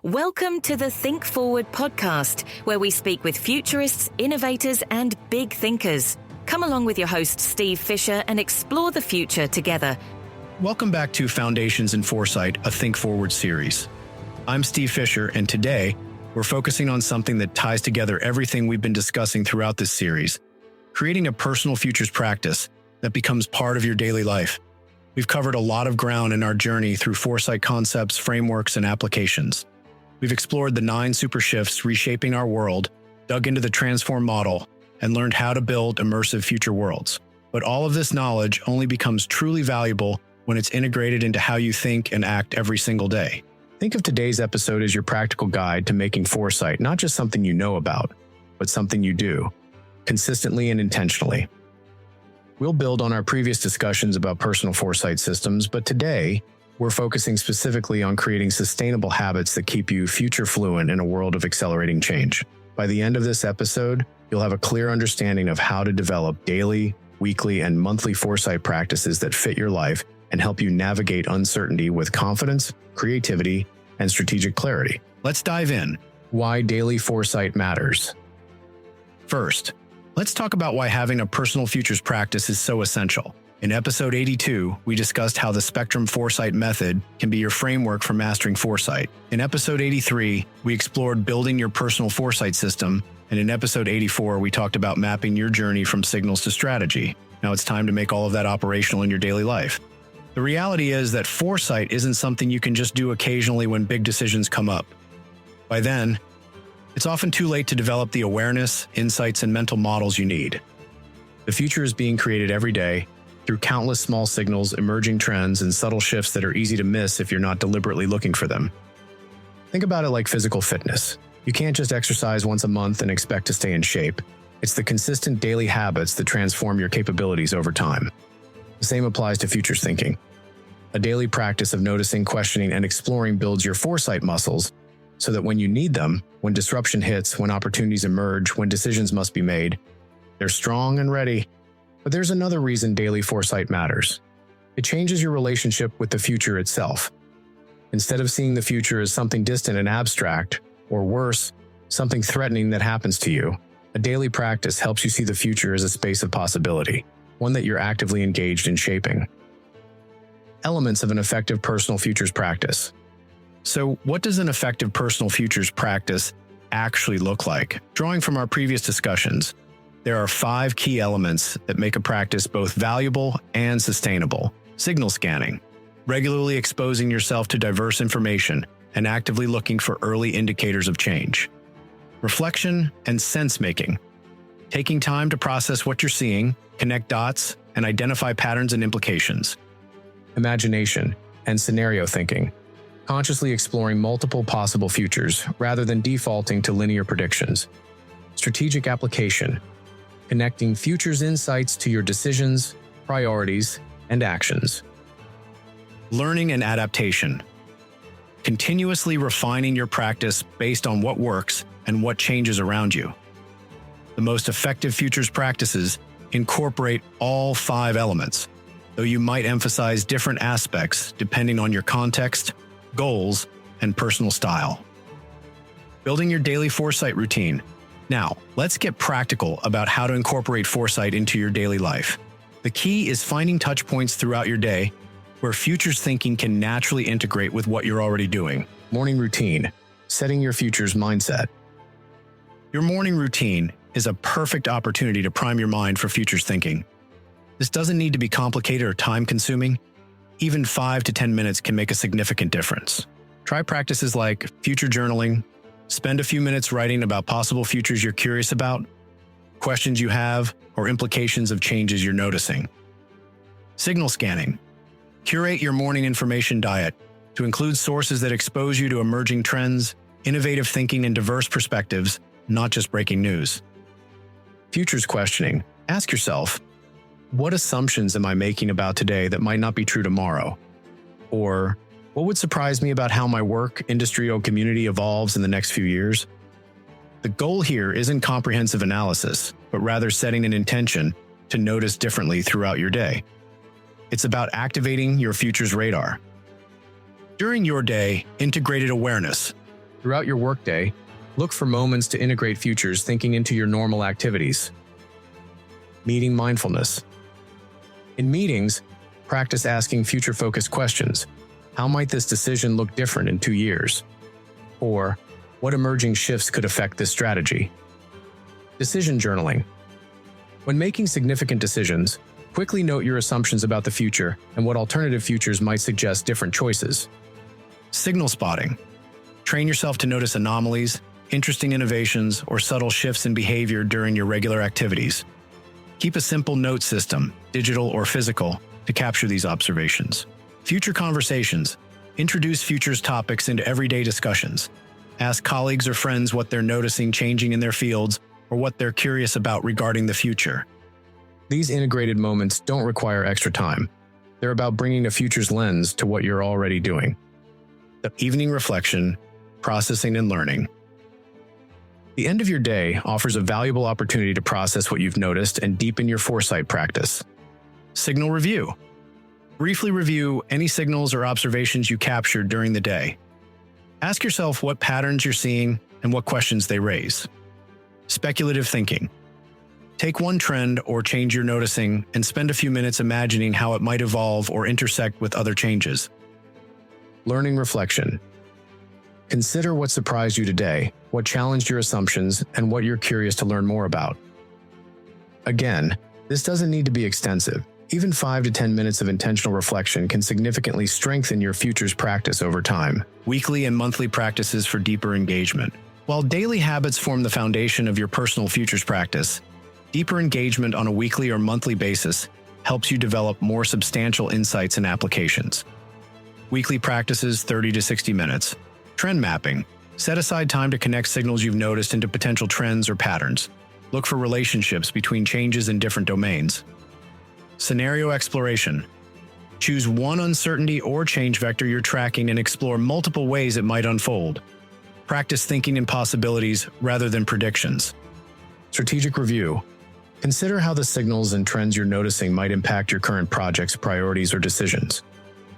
Welcome to the Think Forward podcast, where we speak with futurists, innovators, and big thinkers. Come along with your host, Steve Fisher, and explore the future together. Welcome back to Foundations in Foresight, a Think Forward series. I'm Steve Fisher, and today we're focusing on something that ties together everything we've been discussing throughout this series, creating a personal futures practice that becomes part of your daily life. We've covered a lot of ground in our journey through Foresight concepts, frameworks, and applications. We've explored the 9 super shifts reshaping our world, dug into the transform model, and learned how to build immersive future worlds. But all of this knowledge only becomes truly valuable when it's integrated into how you think and act every single day. Think of today's episode as your practical guide to making foresight not just something you know about, but something you do, consistently and intentionally. We'll build on our previous discussions about personal foresight systems, but today, we're focusing specifically on creating sustainable habits that keep you future fluent in a world of accelerating change. By the end of this episode, you'll have a clear understanding of how to develop daily, weekly, and monthly foresight practices that fit your life and help you navigate uncertainty with confidence, creativity, and strategic clarity. Let's dive in. Why daily foresight matters. First, let's talk about why having a personal futures practice is so essential. In episode 82, we discussed how the Spectrum Foresight method can be your framework for mastering foresight. In episode 83, we explored building your personal foresight system, and in episode 84, we talked about mapping your journey from signals to strategy. Now it's time to make all of that operational in your daily life. The reality is that foresight isn't something you can just do occasionally when big decisions come up. By then, it's often too late to develop the awareness, insights, and mental models you need. The future is being created every day, through countless small signals, emerging trends, and subtle shifts that are easy to miss if you're not deliberately looking for them. Think about it like physical fitness. You can't just exercise once a month and expect to stay in shape. It's the consistent daily habits that transform your capabilities over time. The same applies to futures thinking. A daily practice of noticing, questioning, and exploring builds your foresight muscles so that when you need them, when disruption hits, when opportunities emerge, when decisions must be made, they're strong and ready. But there's another reason daily foresight matters. It changes your relationship with the future itself. Instead of seeing the future as something distant and abstract, or worse, something threatening that happens to you, a daily practice helps you see the future as a space of possibility, one that you're actively engaged in shaping. Elements of an effective personal futures practice. So, what does an effective personal futures practice actually look like? Drawing from our previous discussions, there are 5 key elements that make a practice both valuable and sustainable. Signal scanning, regularly exposing yourself to diverse information and actively looking for early indicators of change. Reflection and sense-making, taking time to process what you're seeing, connect dots, and identify patterns and implications. Imagination and scenario thinking, consciously exploring multiple possible futures rather than defaulting to linear predictions. Strategic application, connecting futures insights to your decisions, priorities, and actions. Learning and adaptation, continuously refining your practice based on what works and what changes around you. The most effective futures practices incorporate all 5 elements, though you might emphasize different aspects depending on your context, goals, and personal style. Building your daily foresight routine. Now, let's get practical about how to incorporate foresight into your daily life. The key is finding touch points throughout your day where futures thinking can naturally integrate with what you're already doing. Morning routine, setting your futures mindset. Your morning routine is a perfect opportunity to prime your mind for futures thinking. This doesn't need to be complicated or time-consuming. Even 5 to 10 minutes can make a significant difference. Try practices like future journaling. Spend a few minutes writing about possible futures you're curious about, questions you have, or implications of changes you're noticing. Signal scanning. Curate your morning information diet to include sources that expose you to emerging trends, innovative thinking, and diverse perspectives, not just breaking news. Futures questioning. Ask yourself, what assumptions am I making about today that might not be true tomorrow? Or, what would surprise me about how my work, industry, or community evolves in the next few years? The goal here isn't comprehensive analysis, but rather setting an intention to notice differently throughout your day. It's about activating your futures radar. During your day, integrated awareness, Throughout your workday, look for moments to integrate futures thinking into your normal activities. Meeting mindfulness. In meetings, practice asking future-focused questions. How might this decision look different in 2 years? Or, what emerging shifts could affect this strategy? Decision journaling. When making significant decisions, quickly note your assumptions about the future and what alternative futures might suggest different choices. Signal spotting. Train yourself to notice anomalies, interesting innovations, or subtle shifts in behavior during your regular activities. Keep a simple note system, digital or physical, to capture these observations. Future conversations. Introduce futures topics into everyday discussions. Ask colleagues or friends what they're noticing changing in their fields or what they're curious about regarding the future. These integrated moments don't require extra time. They're about bringing a futures lens to what you're already doing. The evening reflection, processing and learning. The end of your day offers a valuable opportunity to process what you've noticed and deepen your foresight practice. Signal review. Briefly review any signals or observations you captured during the day. Ask yourself what patterns you're seeing and what questions they raise. Speculative thinking. Take one trend or change you're noticing and spend a few minutes imagining how it might evolve or intersect with other changes. Learning reflection. Consider what surprised you today, what challenged your assumptions, and what you're curious to learn more about. Again, this doesn't need to be extensive. Even 5 to 10 minutes of intentional reflection can significantly strengthen your futures practice over time. Weekly and monthly practices for deeper engagement. While daily habits form the foundation of your personal futures practice, deeper engagement on a weekly or monthly basis helps you develop more substantial insights and applications. Weekly practices 30 to 60 minutes. Trend mapping. Set aside time to connect signals you've noticed into potential trends or patterns. Look for relationships between changes in different domains. Scenario exploration. Choose one uncertainty or change vector you're tracking and explore multiple ways it might unfold. Practice thinking in possibilities rather than predictions. Strategic review. Consider how the signals and trends you're noticing might impact your current projects, priorities, or decisions.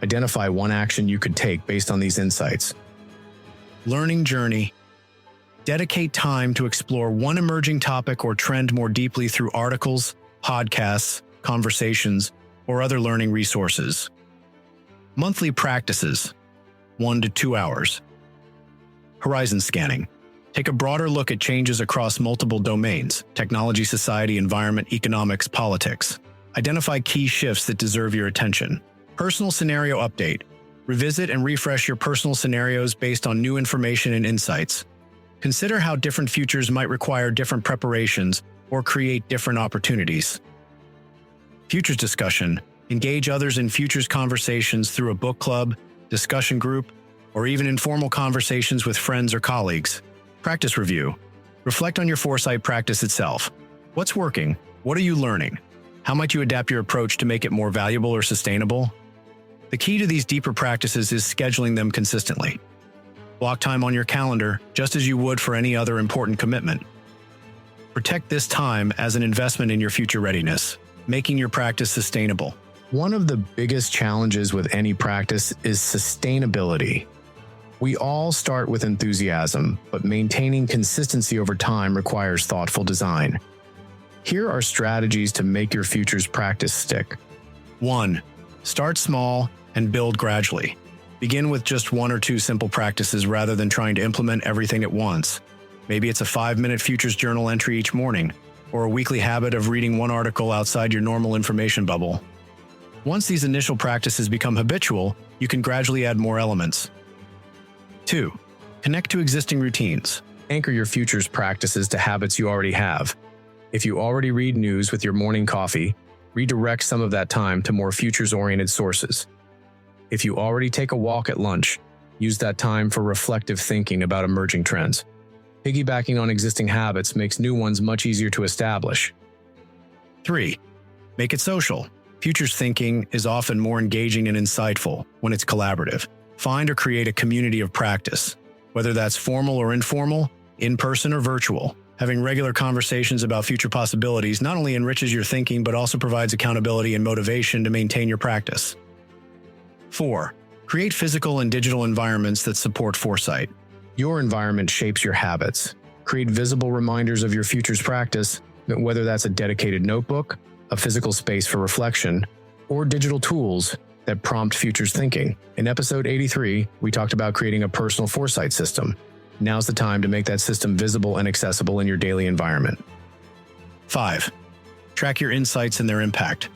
Identify one action you could take based on these insights. Learning journey. Dedicate time to explore one emerging topic or trend more deeply through articles, podcasts, conversations, or other learning resources. Monthly practices, 1 to 2 hours. Horizon scanning. Take a broader look at changes across multiple domains: technology, society, environment, economics, politics. Identify key shifts that deserve your attention. Personal scenario update. Revisit and refresh your personal scenarios based on new information and insights. Consider how different futures might require different preparations or create different opportunities. Futures discussion. Engage others in futures conversations through a book club, discussion group, or even informal conversations with friends or colleagues. Practice review. Reflect on your foresight practice itself. What's working? What are you learning? How might you adapt your approach to make it more valuable or sustainable? The key to these deeper practices is scheduling them consistently. Block time on your calendar just as you would for any other important commitment. Protect this time as an investment in your future readiness, making your practice sustainable. One of the biggest challenges with any practice is sustainability. We all start with enthusiasm, but maintaining consistency over time requires thoughtful design. Here are strategies to make your futures practice stick. 1. Start small and build gradually. Begin with just 1 or 2 simple practices rather than trying to implement everything at once. Maybe it's a 5-minute futures journal entry each morning, or a weekly habit of reading one article outside your normal information bubble. Once these initial practices become habitual, you can gradually add more elements. 2. Connect to existing routines. Anchor your futures practices to habits you already have. If you already read news with your morning coffee, redirect some of that time to more futures-oriented sources. If you already take a walk at lunch, use that time for reflective thinking about emerging trends. Piggybacking on existing habits makes new ones much easier to establish. 3. Make it social. Futures thinking is often more engaging and insightful when it's collaborative. Find or create a community of practice, whether that's formal or informal, in-person or virtual. Having regular conversations about future possibilities not only enriches your thinking but also provides accountability and motivation to maintain your practice. 4. Create physical and digital environments that support foresight. Your environment shapes your habits. Create visible reminders of your future's practice, whether that's a dedicated notebook, a physical space for reflection, or digital tools that prompt futures thinking. In episode 83, we talked about creating a personal foresight system. Now's the time to make that system visible and accessible in your daily environment. 5. Track your insights and their impact.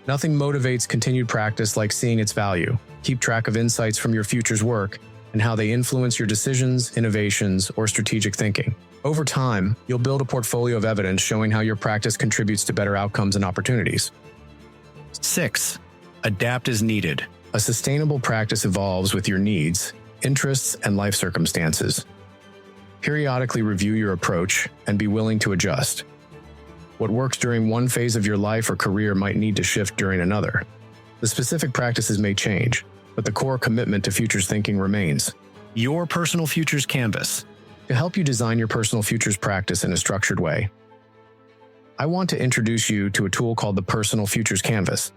Nothing motivates continued practice like seeing its value. Keep track of insights from your future's work and how they influence your decisions, innovations, or strategic thinking. Over time, you'll build a portfolio of evidence showing how your practice contributes to better outcomes and opportunities. 6. Adapt as needed. A sustainable practice evolves with your needs, interests, and life circumstances. Periodically review your approach and be willing to adjust. What works during one phase of your life or career might need to shift during another. The specific practices may change, but the core commitment to futures thinking remains. Your personal futures canvas. To help you design your personal futures practice in a structured way, I want to introduce you to a tool called the Personal Futures Canvas.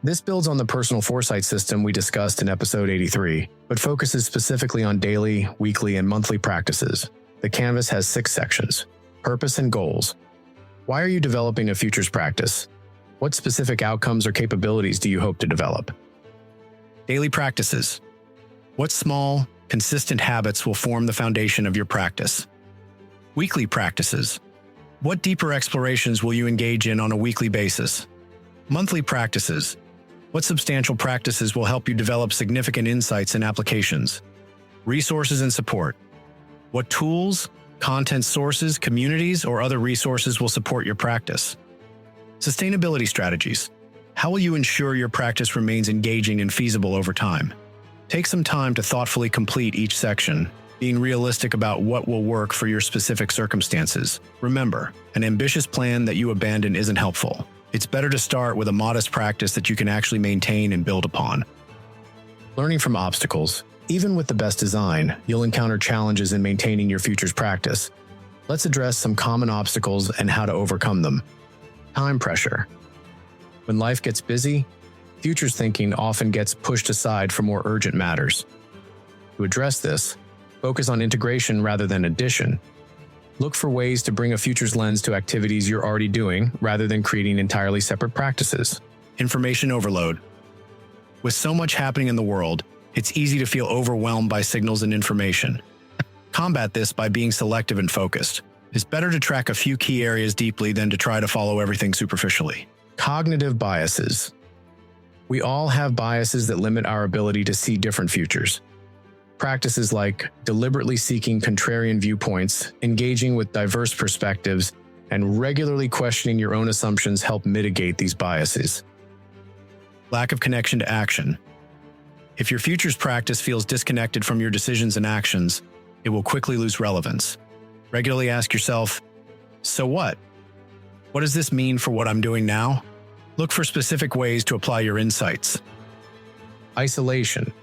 This builds on the personal foresight system we discussed in episode 83, but focuses specifically on daily, weekly, and monthly practices. The canvas has 6 sections: purpose and goals. Why are you developing a futures practice? What specific outcomes or capabilities do you hope to develop? Daily practices. What small, consistent habits will form the foundation of your practice? Weekly practices. What deeper explorations will you engage in on a weekly basis? Monthly practices. What substantial practices will help you develop significant insights and applications? Resources and support. What tools, content sources, communities, or other resources will support your practice? Sustainability strategies. How will you ensure your practice remains engaging and feasible over time? Take some time to thoughtfully complete each section, being realistic about what will work for your specific circumstances. Remember, an ambitious plan that you abandon isn't helpful. It's better to start with a modest practice that you can actually maintain and build upon. Learning from obstacles. Even with the best design, you'll encounter challenges in maintaining your futures practice. Let's address some common obstacles and how to overcome them. Time pressure. When life gets busy, futures thinking often gets pushed aside for more urgent matters. To address this, focus on integration rather than addition. Look for ways to bring a futures lens to activities you're already doing rather than creating entirely separate practices. Information overload. With so much happening in the world, it's easy to feel overwhelmed by signals and information. Combat this by being selective and focused. It's better to track a few key areas deeply than to try to follow everything superficially. Cognitive biases. We all have biases that limit our ability to see different futures. Practices like deliberately seeking contrarian viewpoints, engaging with diverse perspectives, and regularly questioning your own assumptions help mitigate these biases. Lack of connection to action. If your futures practice feels disconnected from your decisions and actions, it will quickly lose relevance. Regularly ask yourself, so what? What does this mean for what I'm doing now? Look for specific ways to apply your insights. Isolation.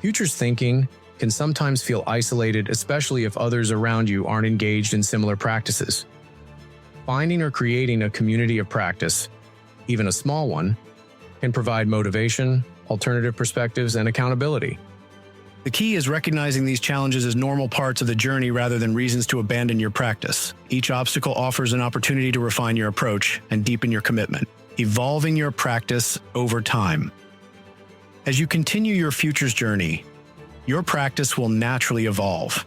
Futures thinking can sometimes feel isolated, especially if others around you aren't engaged in similar practices. Finding or creating a community of practice, even a small one, can provide motivation, alternative perspectives, and accountability. The key is recognizing these challenges as normal parts of the journey rather than reasons to abandon your practice. Each obstacle offers an opportunity to refine your approach and deepen your commitment, evolving your practice over time. As you continue your futures journey, your practice will naturally evolve.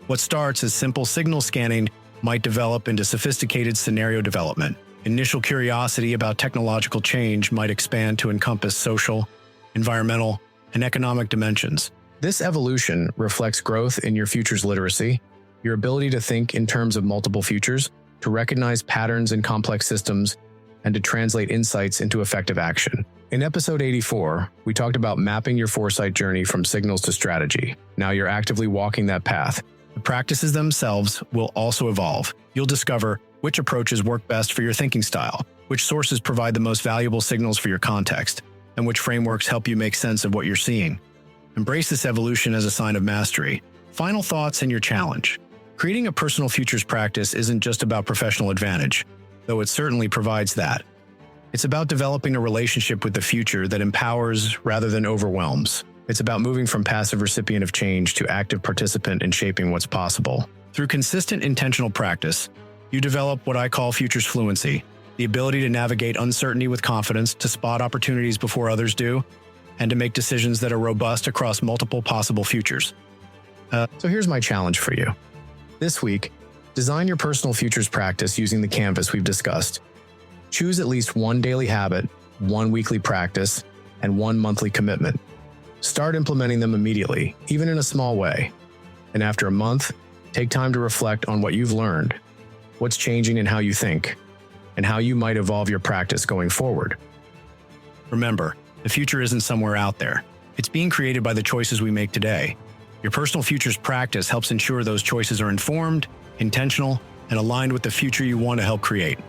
What starts as simple signal scanning might develop into sophisticated scenario development. Initial curiosity about technological change might expand to encompass social, environmental, and economic dimensions. This evolution reflects growth in your futures literacy, your ability to think in terms of multiple futures, to recognize patterns in complex systems, and to translate insights into effective action. In episode 84, we talked about mapping your foresight journey from signals to strategy. Now you're actively walking that path. The practices themselves will also evolve. You'll discover which approaches work best for your thinking style, which sources provide the most valuable signals for your context, and which frameworks help you make sense of what you're seeing. Embrace this evolution as a sign of mastery. Final thoughts and your challenge. Creating a personal futures practice isn't just about professional advantage, though it certainly provides that. It's about developing a relationship with the future that empowers rather than overwhelms. It's about moving from passive recipient of change to active participant in shaping what's possible. Through consistent intentional practice, you develop what I call futures fluency, the ability to navigate uncertainty with confidence, to spot opportunities before others do, and to make decisions that are robust across multiple possible futures. So here's my challenge for you. This week, design your personal futures practice using the canvas we've discussed. Choose at least one daily habit, one weekly practice, and one monthly commitment. Start implementing them immediately, even in a small way. And after a month, take time to reflect on what you've learned, what's changing in how you think, and how you might evolve your practice going forward. Remember, the future isn't somewhere out there. It's being created by the choices we make today. Your personal futures practice helps ensure those choices are informed, intentional, and aligned with the future you want to help create.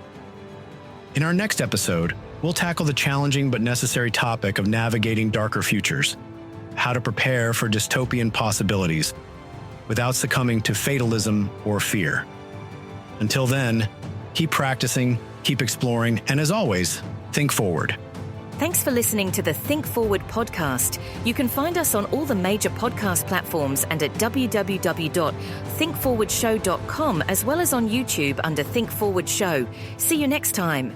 In our next episode, we'll tackle the challenging but necessary topic of navigating darker futures, how to prepare for dystopian possibilities without succumbing to fatalism or fear. Until then, keep practicing, keep exploring, and as always, think forward. Thanks for listening to the Think Forward podcast. You can find us on all the major podcast platforms and at www.thinkforwardshow.com, as well as on YouTube under Think Forward Show. See you next time.